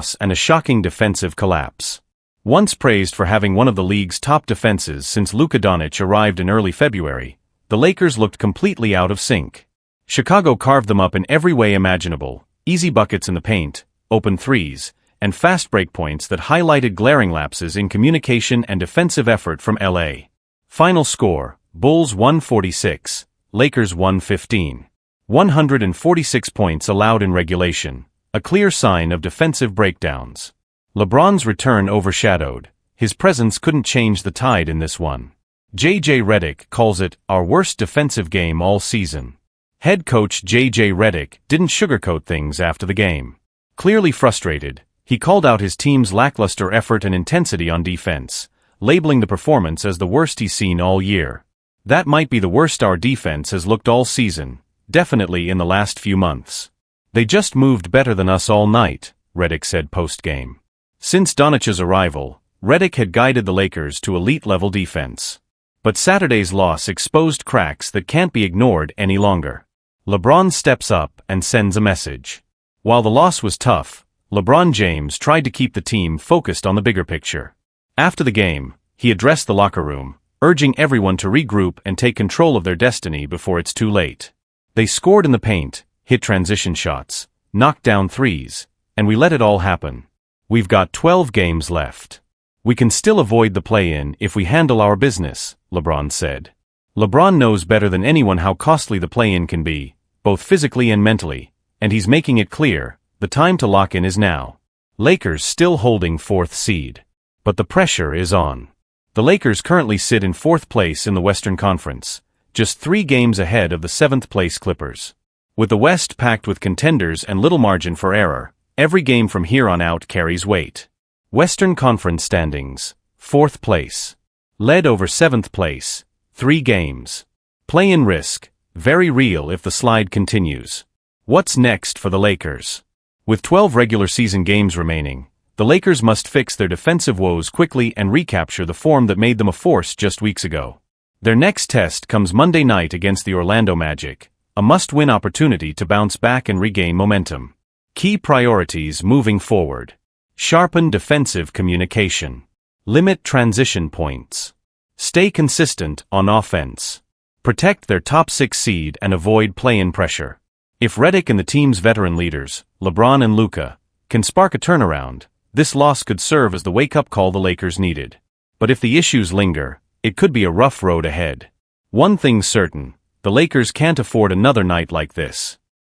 loss and a shocking defensive collapse. Once praised for having one of the league's top defenses since Luka arrived in early February, the Lakers looked completely out of sync. Chicago carved them up in every way imaginable: easy buckets in the paint, open threes, and fast break points that highlighted glaring lapses in communication and defensive effort from LA. Final score: Bulls 146, Lakers 115. 146 points allowed in regulation, a clear sign of defensive breakdowns. LeBron's return overshadowed. His presence couldn't change the tide in this one. J.J. Redick calls it our worst defensive game all season. Head coach J.J. Redick didn't sugarcoat things after the game. Clearly frustrated, he called out his team's lackluster effort and intensity on defense, labeling the performance as the worst he's seen all year. That might be the worst our defense has looked all season, definitely in the last few months. They just moved better than us all night, Redick said post-game. Since Doncic's arrival, Redick had guided the Lakers to elite-level defense. But Saturday's loss exposed cracks that can't be ignored any longer. LeBron steps up and sends a message. While the loss was tough, LeBron James tried to keep the team focused on the bigger picture. After the game, he addressed the locker room, urging everyone to regroup and take control of their destiny before it's too late. They scored in the paint, hit transition shots, knocked down threes, and we let it all happen. We've got 12 games left. We can still avoid the play-in if we handle our business, LeBron said. LeBron knows better than anyone how costly the play-in can be, both physically and mentally, and he's making it clear, the time to lock in is now. Lakers still holding 4th seed. But the pressure is on. The Lakers currently sit in 4th place in the Western Conference, just 3 games ahead of the 7th-place Clippers. With the West packed with contenders and little margin for error, every game from here on out carries weight. Western Conference standings: 4th place. Led over 7th place, 3 games. Play-in risk, very real if the slide continues. What's next for the Lakers? With 12 regular season games remaining, the Lakers must fix their defensive woes quickly and recapture the form that made them a force just weeks ago. Their next test comes Monday night against the Orlando Magic, a must-win opportunity to bounce back and regain momentum. Key priorities moving forward: sharpen defensive communication. Limit transition points. Stay consistent on offense. Protect their top 6 seed and avoid play-in pressure. If Redick and the team's veteran leaders, LeBron and Luka, can spark a turnaround, this loss could serve as the wake-up call the Lakers needed. But if the issues linger, it could be a rough road ahead. One thing's certain: the Lakers can't afford another night like this.